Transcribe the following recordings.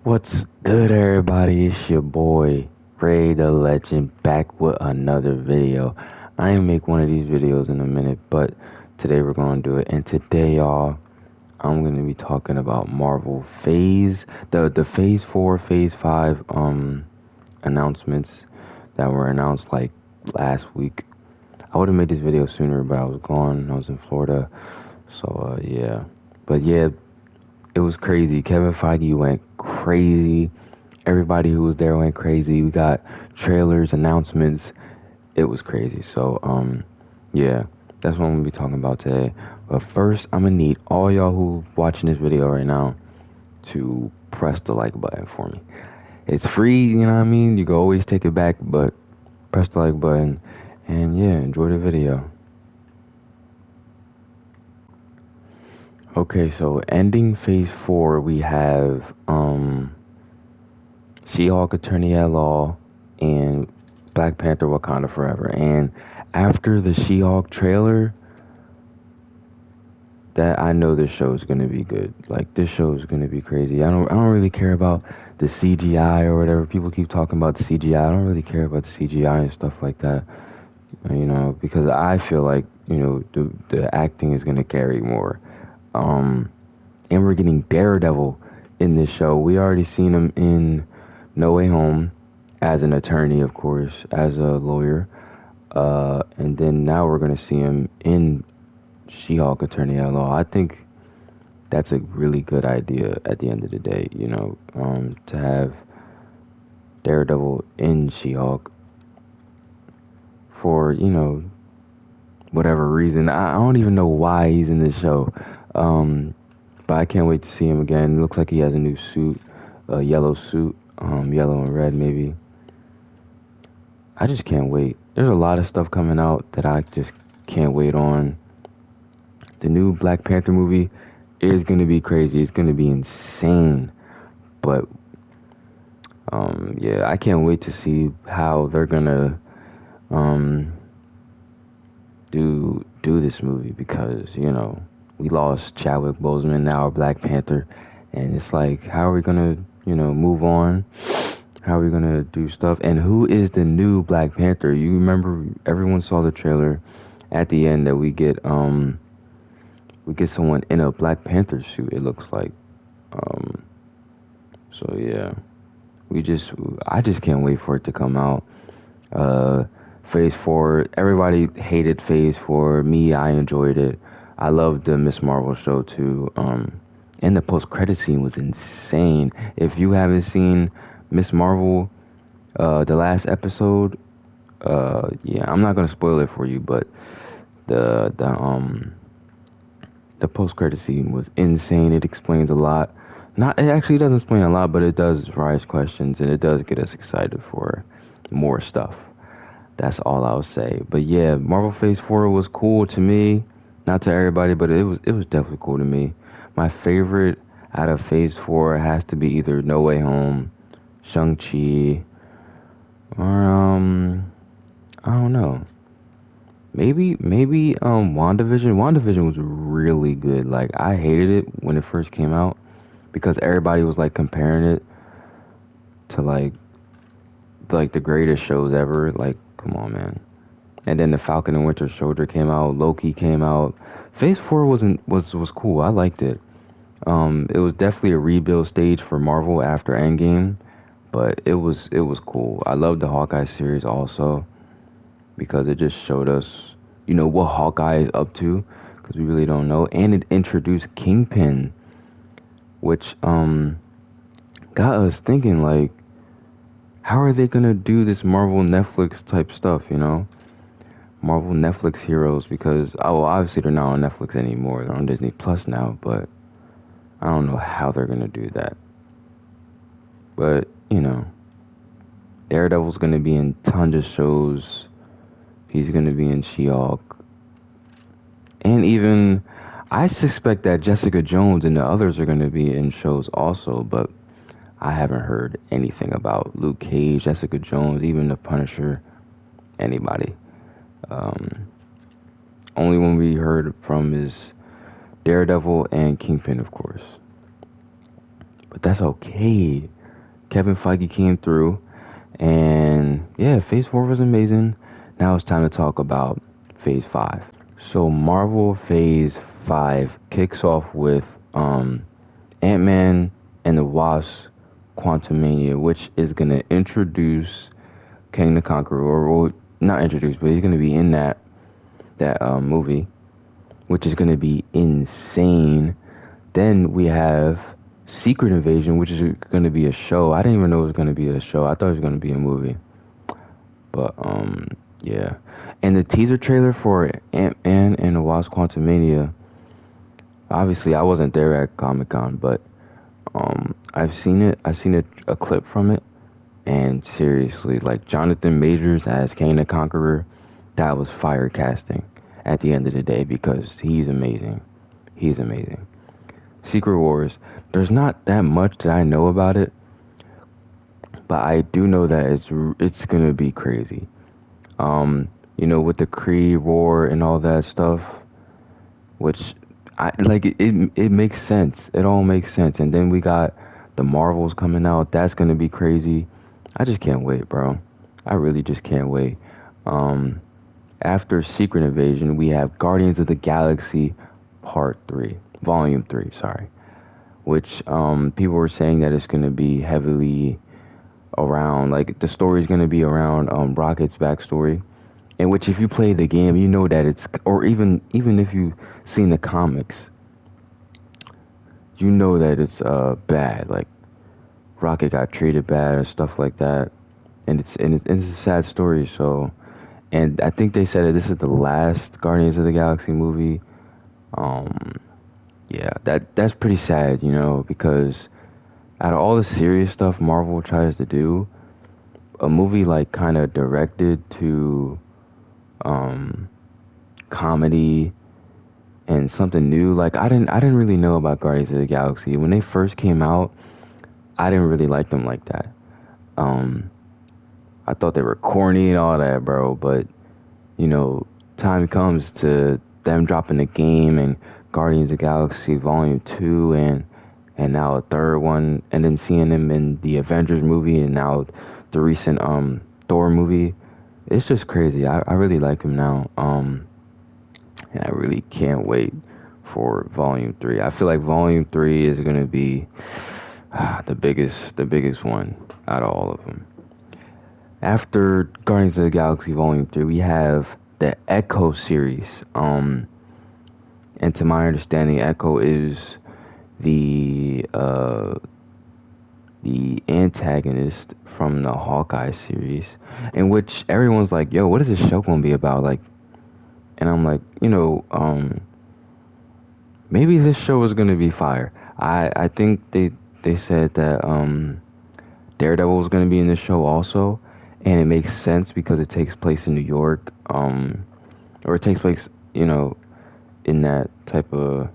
What's good, everybody? It's your boy, Ray the Legend, back with another video. I ain't make one of these videos in a minute, but today we're gonna do it. And today, y'all, I'm gonna be talking about Marvel Phase, the Phase 4, Phase 5 announcements that were announced like last week. I would have made this video sooner, but I was gone. I was in Florida, so yeah. But yeah, it was crazy. Kevin Feige went crazy. Everybody who was there went crazy. We got trailers, announcements. It was crazy. So, yeah, that's what I'm gonna be talking about today. But first, I'm gonna need all y'all who watching this video right now to press the like button for me. It's free, you know what I mean? You can always take it back, but press the like button and yeah, enjoy the video. Okay, so ending phase 4, we have She-Hulk Attorney at Law and Black Panther Wakanda Forever. And after the She-Hulk trailer, that I know this show is gonna be good. Like, this show is gonna be crazy. I don't really care about the CGI or whatever. People keep talking about the CGI. I don't really care about the CGI and stuff like that. You know, because I feel like, you know, the acting is gonna carry more. And we're getting Daredevil in this show. We already seen him in No Way Home as an attorney, of course, as a lawyer. And then now we're going to see him in She-Hulk Attorney at Law. I think that's a really good idea at the end of the day, you know, to have Daredevil in She-Hulk for, you know, whatever reason. I don't even know why he's in this show. But I can't wait to see him again. It looks like he has a new suit, a yellow suit, yellow and red maybe. I just can't wait. There's a lot of stuff coming out that I just can't wait on. The new Black Panther movie is going to be crazy. It's going to be insane. But, yeah, I can't wait to see how they're going to do this movie because, you know, we lost Chadwick Boseman, now our Black Panther, and it's like, how are we gonna, you know, move on? How are we gonna do stuff? And who is the new Black Panther? You remember, everyone saw the trailer at the end that we get someone in a Black Panther suit. It looks like, so yeah, I just can't wait for it to come out. Phase 4, everybody hated Phase 4. Me, I enjoyed it. I loved the Miss Marvel show too. And the post-credit scene was insane. If you haven't seen Miss Marvel, the last episode, yeah, I'm not gonna spoil it for you, but the post-credit scene was insane. It explains a lot. It actually doesn't explain a lot, but it does raise questions and it does get us excited for more stuff. That's all I'll say. But yeah, Marvel Phase 4 was cool to me. Not to everybody, but it was definitely cool to me. My favorite out of Phase 4 has to be either No Way Home, Shang-Chi, or I don't know. Maybe WandaVision. WandaVision was really good. Like, I hated it when it first came out because everybody was like comparing it to like the greatest shows ever. Like, come on, man. And then the Falcon and Winter Soldier came out. Loki came out. Phase 4 was cool. I liked it. It was definitely a rebuild stage for Marvel after Endgame, but it was cool. I loved the Hawkeye series also because it just showed us, you know, what Hawkeye is up to because we really don't know, and it introduced Kingpin, which got us thinking like, how are they gonna do this Marvel Netflix type stuff, you know? Marvel Netflix heroes, because obviously they're not on Netflix anymore. They're on Disney Plus now, but I don't know how they're gonna do that. But, you know, Daredevil's gonna be in tons of shows. He's gonna be in She-Hulk. And even I suspect that Jessica Jones and the others are gonna be in shows also, but I haven't heard anything about Luke Cage, Jessica Jones, even the Punisher, anybody. Only one we heard from is Daredevil and Kingpin, of course. But that's okay. Kevin Feige came through, and yeah, Phase 4 was amazing. Now it's time to talk about Phase 5. So Marvel Phase 5 kicks off with Ant-Man and the Wasp Quantumania, which is going to introduce King the Conqueror, or not introduce, but he's going to be in that movie, which is going to be insane. Then we have Secret Invasion, which is going to be a show. I didn't even know it was going to be a show. I thought it was going to be a movie. But yeah. And the teaser trailer for Ant-Man and the Wasp Quantumania. Obviously, I wasn't there at Comic Con, but I've seen it. I've seen a clip from it, and seriously, like Jonathan Majors as Kang the Conqueror, that was fire casting at the end of the day because he's amazing. He's amazing. Secret Wars. There's not that much that I know about it, but I do know that it's gonna be crazy. With the Kree War and all that stuff, which I like. It makes sense. It all makes sense. And then we got the Marvels coming out. That's gonna be crazy. I just can't wait, bro. I really just can't wait. After Secret Invasion, we have Guardians of the Galaxy Part 3, Volume 3, sorry. Which people were saying that it's going to be heavily around, like, the story is going to be around Rocket's backstory. In which, if you play the game, you know that it's, or even if you've seen the comics, you know that it's bad. Like, Rocket got treated bad or stuff like that. And it's a sad story, so. And I think they said that this is the last Guardians of the Galaxy movie. Yeah, that's pretty sad, because out of all the serious stuff Marvel tries to do, a movie like kind of directed to comedy and something new. Like I didn't really know about Guardians of the Galaxy when they first came out. I didn't really like them like that. I thought they were corny and all that, bro. But time comes to them dropping the game and Guardians of the Galaxy Volume 2 and now a third one, and then seeing them in the Avengers movie and now the recent Thor movie. It's just crazy. I really like him now. And I really can't wait for Volume 3. I feel like Volume 3 is gonna be the biggest one out of all of them. After Guardians of the Galaxy Volume 3, we have the Echo series. And to my understanding, Echo is the antagonist from the Hawkeye series, in which everyone's like, "Yo, what is this show gonna be about?" Like, and I'm like, maybe this show is gonna be fire. I think they said that Daredevil was gonna be in this show also, and it makes sense because it takes place in New York, or it takes place, in that type of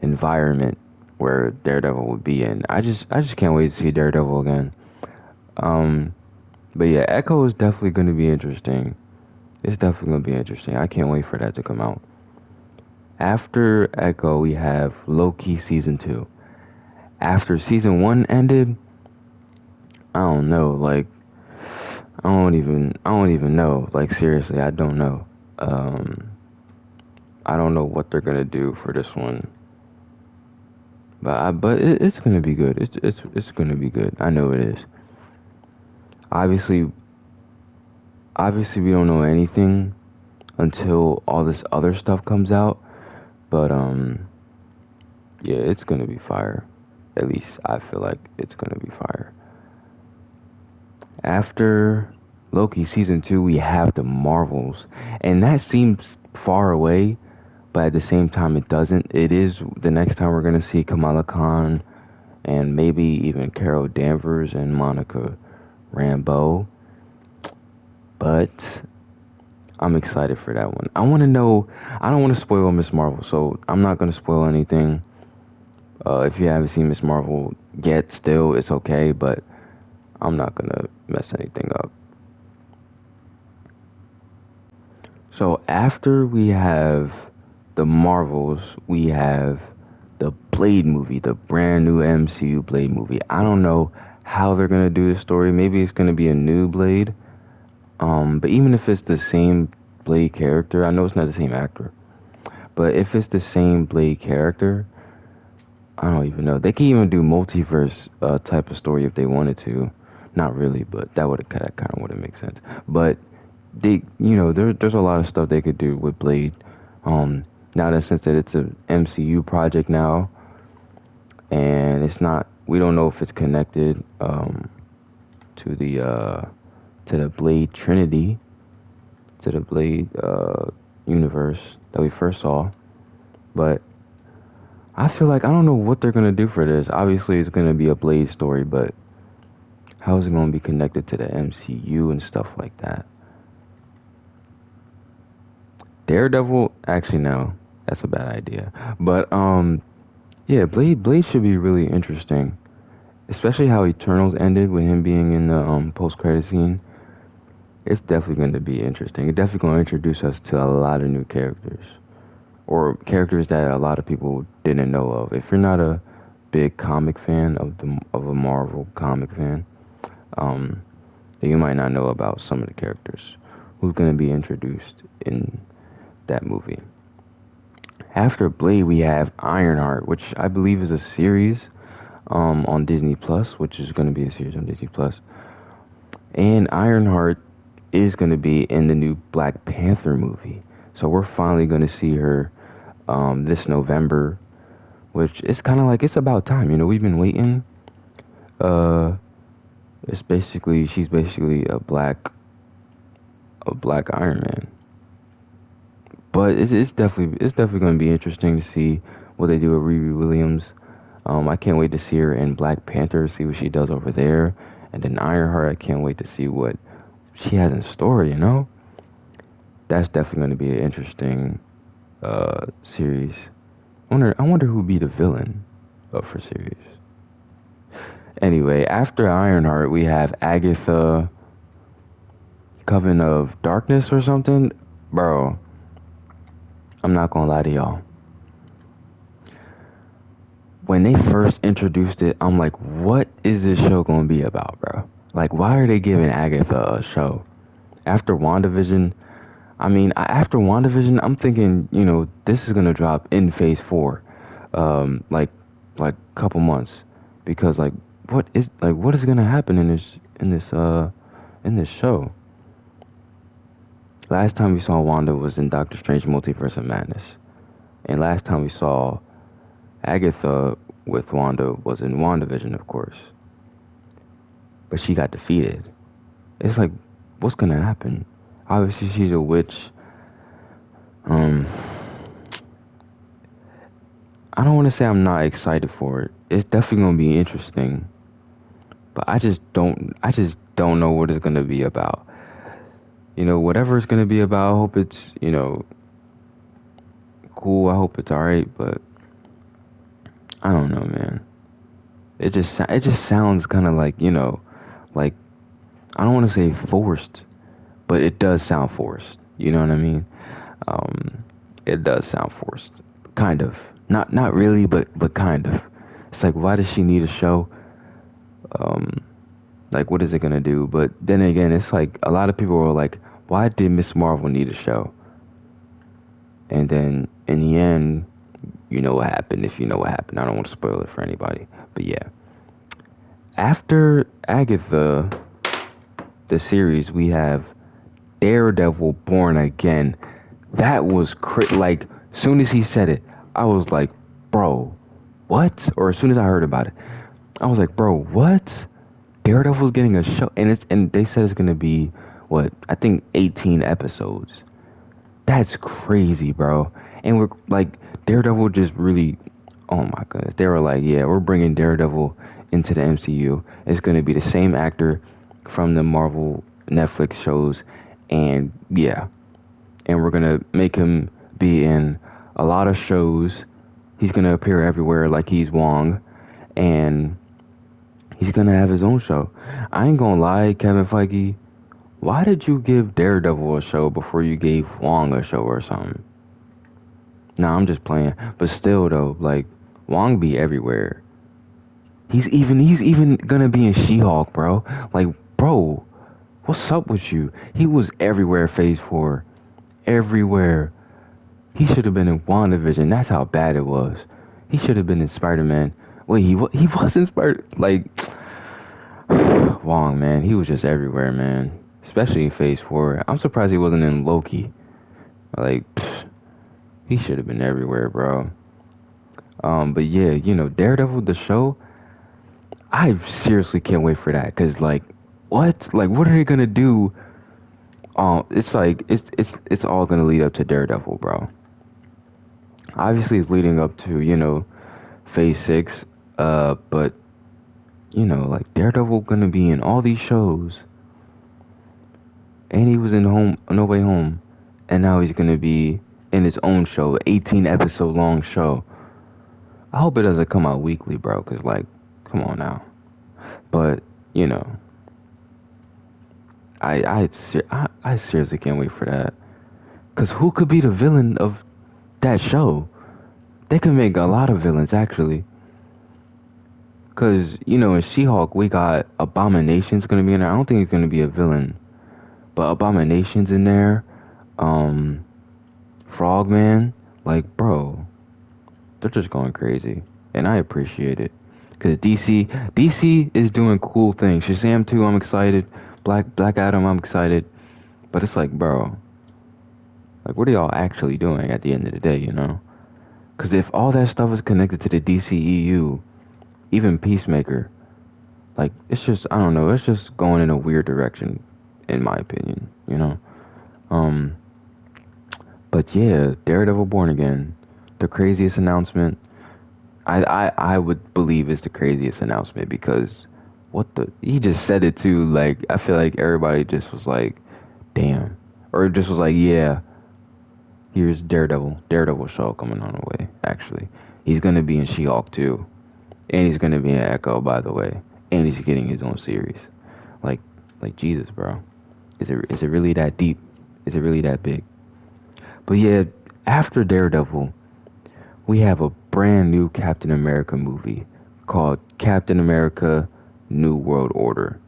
environment where Daredevil would be in. I just can't wait to see Daredevil again. But yeah, Echo is definitely going to be interesting. It's definitely going to be interesting. I can't wait for that to come out. After Echo, we have Loki Season 2. After Season 1 ended, I don't know, like, I don't even know. Like, seriously, I don't know. I don't know what they're going to do for this one. But it's gonna be good. It's gonna be good. I know it is. Obviously, we don't know anything until all this other stuff comes out. But yeah, it's gonna be fire. At least I feel like it's gonna be fire. After Loki Season 2, we have the Marvels, and that seems far away. But at the same time, it doesn't. It is the next time we're going to see Kamala Khan and maybe even Carol Danvers and Monica Rambeau. But I'm excited for that one. I want to know. I don't want to spoil Miss Marvel, so I'm not going to spoil anything. If you haven't seen Miss Marvel yet, still, it's okay. But I'm not going to mess anything up. So after we have the Marvels, we have the Blade movie, the brand new MCU Blade movie. I don't know how they're gonna do the story. Maybe it's gonna be a new Blade. But even if it's the same Blade character, I know it's not the same actor. But if it's the same Blade character, I don't even know. They can even do multiverse type of story if they wanted to. Not really, but that kind of wouldn't make sense. But there's a lot of stuff they could do with Blade. Now in the sense that it's a MCU project now, and it's not. We don't know if it's connected to the Blade Trinity, to the Blade universe that we first saw. But I feel like I don't know what they're gonna do for this. Obviously, it's gonna be a Blade story, but how is it gonna be connected to the MCU and stuff like that? Daredevil, actually no, that's a bad idea. But yeah, Blade should be really interesting, especially how Eternals ended with him being in the post-credit scene. It's definitely going to be interesting. It's definitely going to introduce us to a lot of new characters, or characters that a lot of people didn't know of. If you're not a big comic fan of a Marvel comic fan, then you might not know about some of the characters who's going to be introduced in that movie. After Blade, we have Ironheart, which I believe is a series on Disney Plus, which is going to be a series on Disney Plus. And Ironheart is going to be in the new Black Panther movie. So we're finally going to see her this November, which is kind of like, it's about time. We've been waiting. She's basically a black Iron Man. But it's definitely going to be interesting to see what they do with Riri Williams. I can't wait to see her in Black Panther, see what she does over there. And then Ironheart, I can't wait to see what she has in store, That's definitely going to be an interesting series. I wonder who'd be the villain of her series. Anyway, after Ironheart, we have Agatha Coven of Darkness or something. Bro, I'm not gonna lie to y'all. When they first introduced it, I'm like, what is this show gonna be about, bro? Like, why are they giving Agatha a show? After WandaVision, after WandaVision, I'm thinking, this is gonna drop in Phase 4, like a couple months, because what is gonna happen in this show? Last time we saw Wanda was in Doctor Strange Multiverse of Madness, and last time we saw Agatha with Wanda was in WandaVision, of course, but she got defeated. It's like, what's gonna happen? Obviously, she's a witch. I don't want to say I'm not excited for it. It's definitely gonna be interesting, but I just don't know what it's gonna be about. Whatever it's gonna be about, I hope it's cool. I hope it's alright, but I don't know, man. It just sounds kind of like like, I don't want to say forced, but it does sound forced. You know what I mean? It does sound forced, kind of. Not really, but kind of. It's like, why does she need a show? Like, what is it gonna do? But then again, it's like a lot of people were like, why did Miss Marvel need a show? And then in the end, you know what happened. If you know what happened, I don't want to spoil it for anybody. But yeah, after Agatha, the series, we have Daredevil Born Again. That was like, soon as he said it, I was like, bro, what? Or as soon as I heard about it, I was like, bro, what? Daredevil's getting a show, and they said it's gonna be what, I think 18 episodes. That's crazy, bro. And we're like, Daredevil just really, oh my goodness. They were like, yeah, we're bringing Daredevil into the MCU. It's gonna be the same actor from the Marvel Netflix shows, and yeah, and we're gonna make him be in a lot of shows. He's gonna appear everywhere like he's Wong, and he's gonna have his own show. I ain't gonna lie, Kevin Feige, why did you give Daredevil a show before you gave Wong a show or something? Nah, I'm just playing. But still though, like, Wong be everywhere. He's even gonna be in She-Hulk, bro. Like, bro, what's up with you? He was everywhere, Phase 4. Everywhere. He should have been in WandaVision. That's how bad it was. He should have been in Spider-Man. Wait, he was in Spider... Like, Wong, man. He was just everywhere, man. Especially in Phase 4. I'm surprised he wasn't in Loki. Like, he should have been everywhere, bro. But yeah, Daredevil, the show, I seriously can't wait for that. Cause like, what? Like, what are they gonna do? It's like it's all gonna lead up to Daredevil, bro. Obviously, it's leading up to Phase 6. But like Daredevil gonna be in all these shows, and he was in No Way Home, and now he's gonna be in his own show, 18 episode long show. I hope it doesn't come out weekly, bro. Cause like, come on now. But you know, I seriously can't wait for that. Cause who could be the villain of that show? They could make a lot of villains actually. Cause in She-Hulk we got Abomination's gonna be in there. I don't think he's gonna be a villain, but Abomination's in there. Um, Frogman, like bro, they're just going crazy, and I appreciate it. Cause DC is doing cool things. Shazam 2, I'm excited. Black Adam, I'm excited. But it's like, bro, like what are y'all actually doing at the end of the day, Because if all that stuff is connected to the DCEU, even Peacemaker, like it's just I don't know, it's just going in a weird direction, in my opinion. Um, but yeah, Daredevil Born Again, the craziest announcement. I would believe is the craziest announcement because he just said it too. Like I feel like everybody just was like, damn, or just was like, yeah, here's Daredevil show coming on the way. Actually, he's gonna be in She-Hulk too. And he's gonna be in Echo, by the way. And he's getting his own series. Like, Jesus, bro. Is it really that deep? Is it really that big? But yeah, after Daredevil, we have a brand new Captain America movie called Captain America: New World Order.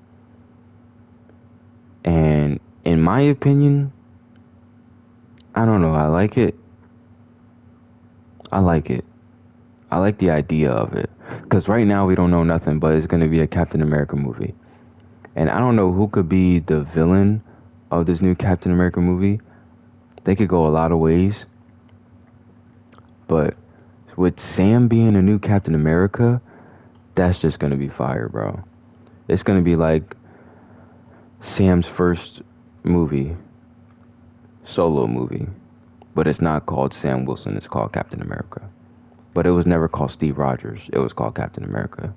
And in my opinion, I don't know. I like it. I like it. I like the idea of it. Because right now we don't know nothing, but it's going to be a Captain America movie. And I don't know who could be the villain of this new Captain America movie. They could go a lot of ways. But with Sam being a new Captain America, that's just going to be fire, bro. It's going to be like Sam's first movie, solo movie. But it's not called Sam Wilson, it's called Captain America. But it was never called Steve Rogers. It was called Captain America.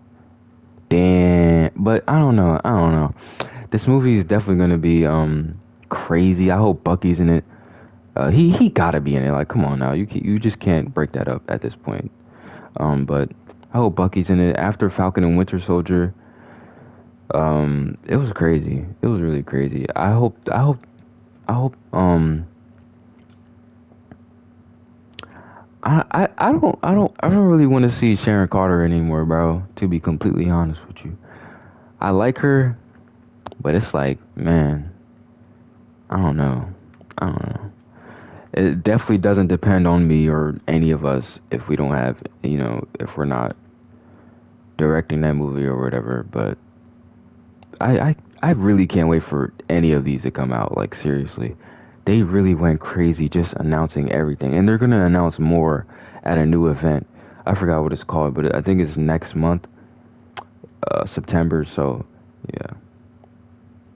Damn. But I don't know. This movie is definitely gonna be crazy. I hope Bucky's in it. He gotta be in it. Like, come on now. You just can't break that up at this point. But I hope Bucky's in it. After Falcon and Winter Soldier, it was crazy. It was really crazy. I hope I don't really want to see Sharon Carter anymore, bro. To be completely honest with you, I like her, but it's like, man, I don't know. I don't know. It definitely doesn't depend on me or any of us if we don't have, if we're not directing that movie or whatever. But I really can't wait for any of these to come out. Like seriously, they really went crazy just announcing everything, and they're gonna announce more at a new event. I forgot what it's called, but I think it's next month, September. So yeah,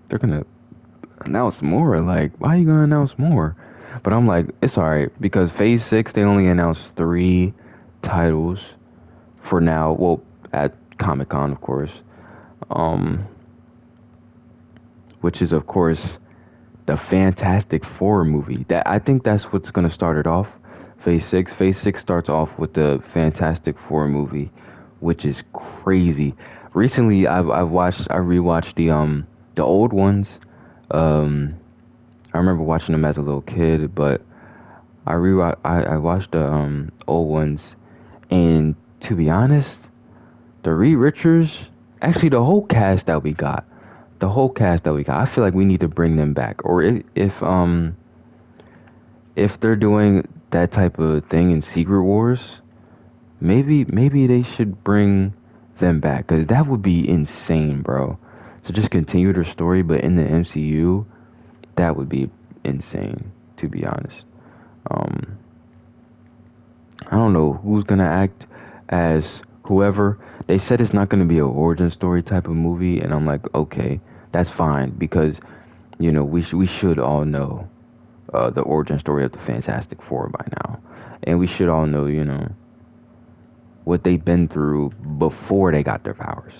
they're gonna announce more. Like, why are you gonna announce more? But I'm like, it's alright because Phase 6 they only announced 3 titles for now. Well, at Comic Con, of course. Um, which is of course the Fantastic Four movie. That I think that's what's gonna start it off. Phase 6. Phase 6 starts off with the Fantastic Four movie, which is crazy. Recently, I rewatched the old ones. I remember watching them as a little kid, but I watched the old ones, and to be honest, the Reed Richards, actually the whole cast that we got, I feel like we need to bring them back. Or if they're doing that type of thing in Secret Wars, maybe they should bring them back, because that would be insane, bro. To just continue their story, but in the MCU, that would be insane, to be honest. Um, I don't know who's gonna act as whoever. They said it's not gonna be a origin story type of movie, and I'm like, okay, that's fine, because we should all know the origin story of the Fantastic Four by now, and we should all know what they've been through before they got their powers,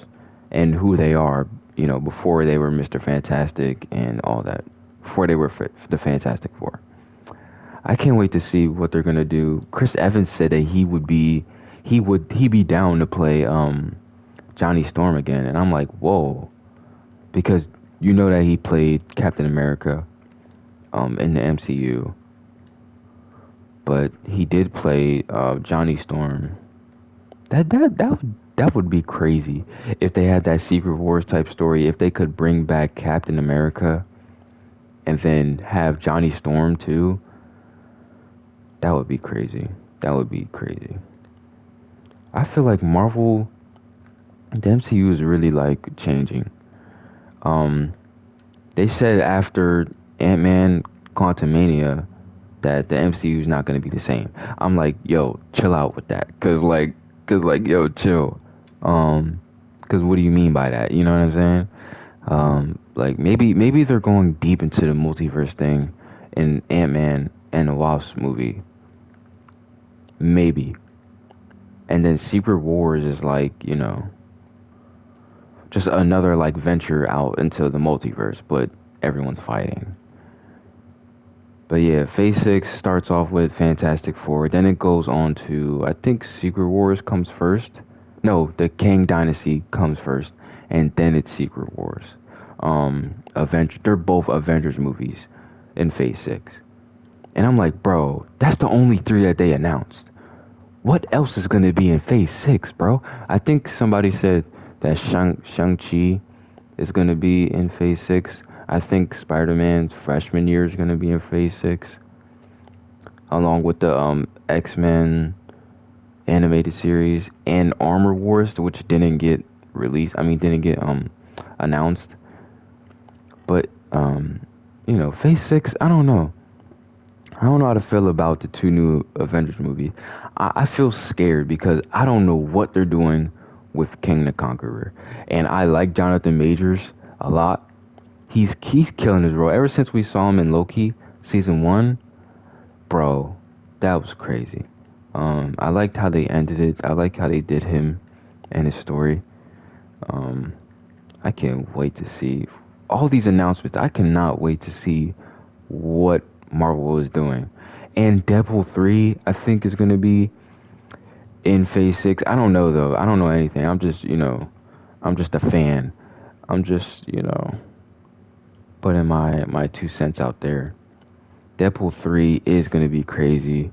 and who they are, before they were Mr. Fantastic and all that, before they were the Fantastic Four. I can't wait to see what they're gonna do. Chris Evans said that he be down to play Johnny Storm again, and I'm like, whoa, because that he played Captain America in the MCU, but he did play Johnny Storm. That would be crazy if they had that Secret Wars type story. If they could bring back Captain America and then have Johnny Storm too, that would be crazy. That would be crazy. I feel like the MCU is really like changing. Um, they said after Ant-Man Quantumania that the MCU is not going to be the same. I'm like, yo, chill out with that, cause like, yo, chill. Cause what do you mean by that? You know what I'm saying? Like maybe they're going deep into the multiverse thing in Ant-Man and the Wasp movie. Maybe. And then Secret Wars is like, just another like venture out into the multiverse, but everyone's fighting. But yeah, Phase 6 starts off with Fantastic Four. Then it goes on to, I think Secret Wars comes first. No, the Kang Dynasty comes first. And then it's Secret Wars. They're both Avengers movies in Phase 6. And I'm like, bro, that's the only three that they announced. What else is going to be in Phase 6, bro? I think somebody said that Shang-Chi is going to be in Phase 6. I think Spider-Man's freshman year is going to be in Phase 6. Along with the X-Men animated series and Armor Wars, which didn't get released. I mean, didn't get announced. But, Phase 6, I don't know. I don't know how to feel about the two new Avengers movies. I feel scared because I don't know what they're doing with King the Conqueror. And I like Jonathan Majors a lot. He's killing his role. Ever since we saw him in Loki season 1, bro, that was crazy. I liked how they ended it. I liked how they did him and his story. I can't wait to see all these announcements. I cannot wait to see what Marvel is doing. And Deadpool 3, I think, is going to be in Phase 6. I don't know, though. I don't know anything. I'm just a fan. I'm just, putting my 2 cents out there. Deadpool 3 is going to be crazy.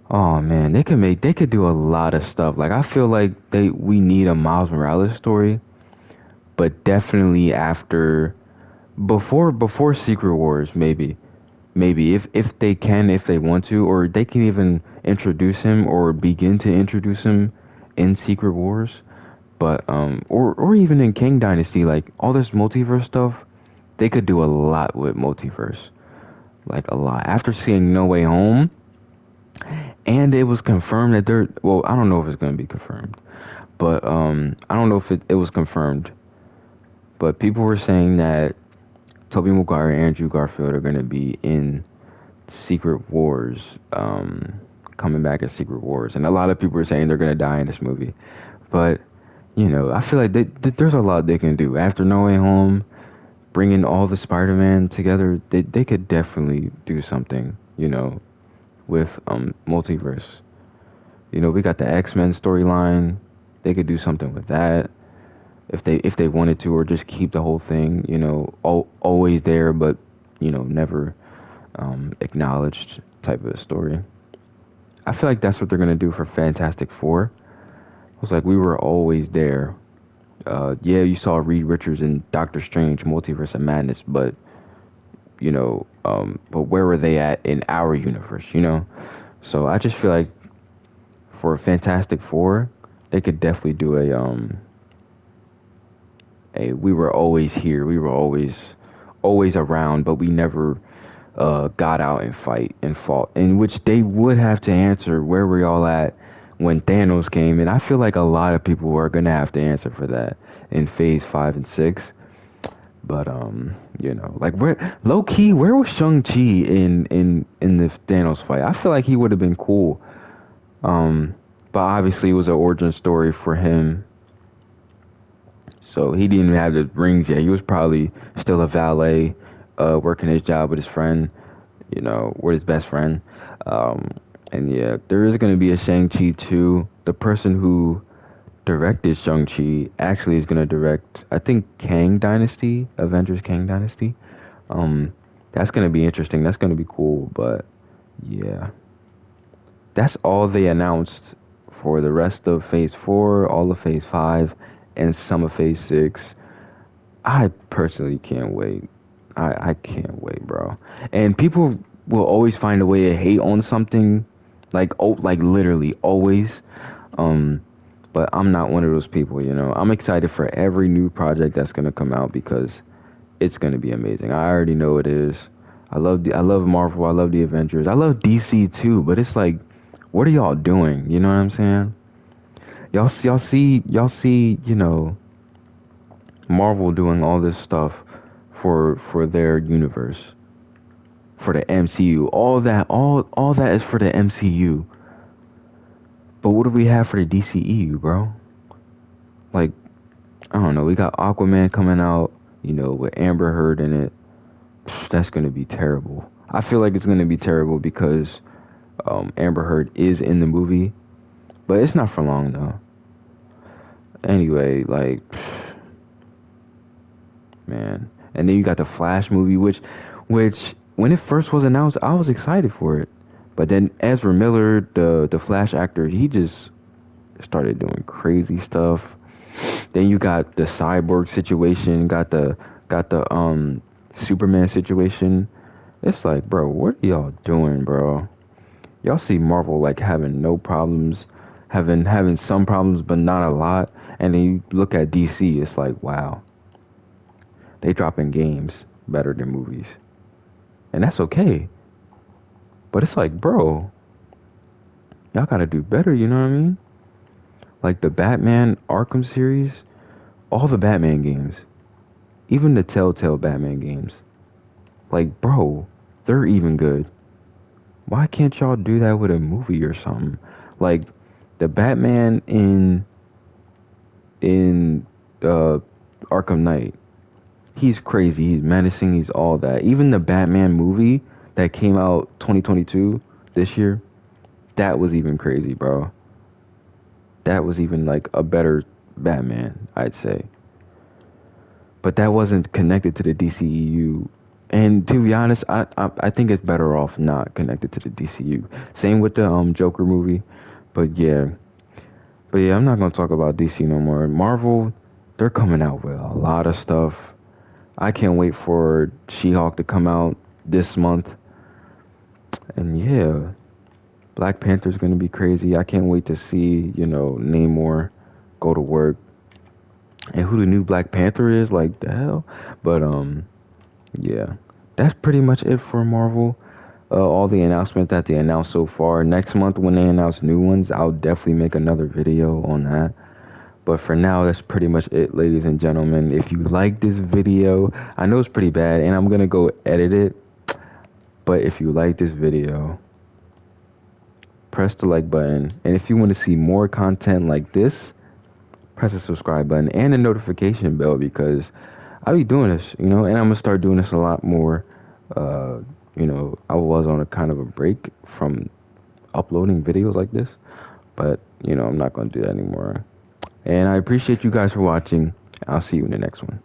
Oh man, they could do a lot of stuff. Like I feel like we need a Miles Morales story, but definitely before Secret Wars, maybe if they can, if they want to, or they can even introduce him or begin to introduce him in Secret Wars, but or even in King Dynasty, like all this multiverse stuff, they could do a lot with multiverse, like a lot. After seeing No Way Home, and it was confirmed that well, I don't know if it's going to be confirmed, but I don't know if it was confirmed, but people were saying that Tobey Maguire and Andrew Garfield are going to be in Secret Wars, coming back as Secret Wars. And a lot of people are saying they're going to die in this movie. But, I feel like there's a lot they can do. After No Way Home, bringing all the Spider-Man together, they could definitely do something, with multiverse. We got the X-Men storyline. They could do something with that. If they wanted to, or just keep the whole thing, always there, but never acknowledged type of story. I feel like that's what they're gonna do for Fantastic Four. was like, we were always there. Yeah, you saw Reed Richards in Doctor Strange, Multiverse of Madness, but but where were they at in our universe? So I just feel like for Fantastic Four, they could definitely do a we were always here, we were always around, but we never got out and fight and fought, in which they would have to answer where were y'all at when Thanos came, and I feel like a lot of people are gonna have to answer for that in Phase 5 and 6. But like where low key, where was Shang-Chi in the Thanos fight? I feel like he would have been cool. But obviously it was an origin story for him. So he didn't even have the rings yet. He was probably still a valet, working his job with his friend, with his best friend. Um, and yeah, there is going to be a Shang-Chi 2. The person who directed Shang-Chi actually is going to direct, I think, Kang Dynasty, Avengers Kang Dynasty. Um, that's going to be interesting. That's going to be cool. But yeah, that's all they announced for the rest of Phase 4, all of Phase 5, and some of Phase 6. I personally can't wait. I can't wait, bro. And people will always find a way to hate on something, like literally always. Um, but I'm not one of those people. I'm excited for every new project that's gonna come out because it's gonna be amazing. I already know it is. I love Marvel. I love the Avengers. I love DC too. But it's like, what are y'all doing? You know what I'm saying? Y'all see. Marvel doing all this stuff for their universe, for the MCU. All that is for the MCU. But what do we have for the DCEU, bro? Like, I don't know. We got Aquaman coming out, with Amber Heard in it. That's gonna be terrible. I feel like it's gonna be terrible because Amber Heard is in the movie, but it's not for long though. Anyway, like, man. And then you got the Flash movie, which when it first was announced, I was excited for it. But then Ezra Miller, the Flash actor, he just started doing crazy stuff. Then you got the cyborg situation, got the Superman situation. It's like, bro, what are y'all doing, bro? Y'all see Marvel like having no problems, having some problems but not a lot. And then you look at DC, it's like, wow, they dropping games better than movies. And that's okay. But it's like, bro, y'all gotta do better, you know what I mean? Like the Batman Arkham series, all the Batman games, even the Telltale Batman games. Like, bro, they're even good. Why can't y'all do that with a movie or something? Like the Batman in Arkham Knight. He's crazy. He's menacing. He's all that. Even the Batman movie that came out 2022 this year, that was even crazy, bro. That was even like a better Batman, I'd say. But that wasn't connected to the DCEU. And to be honest, I think it's better off not connected to the DCU. Same with the Joker movie. But yeah. But yeah, I'm not gonna talk about DC no more. Marvel, they're coming out with a lot of stuff. I can't wait for She-Hulk to come out this month. And yeah, Black Panther's gonna be crazy. I can't wait to see, Namor go to work. And who the new Black Panther is, like the hell. But yeah. That's pretty much it for Marvel. All the announcements that they announced so far. Next month when they announce new ones, I'll definitely make another video on that. But for now, that's pretty much it, ladies and gentlemen. If you like this video, I know it's pretty bad, and I'm going to go edit it. But if you like this video, press the like button. And if you want to see more content like this, press the subscribe button and the notification bell because I'll be doing this, and I'm going to start doing this a lot more. I was on a kind of a break from uploading videos like this. But, I'm not going to do that anymore. And I appreciate you guys for watching. I'll see you in the next one.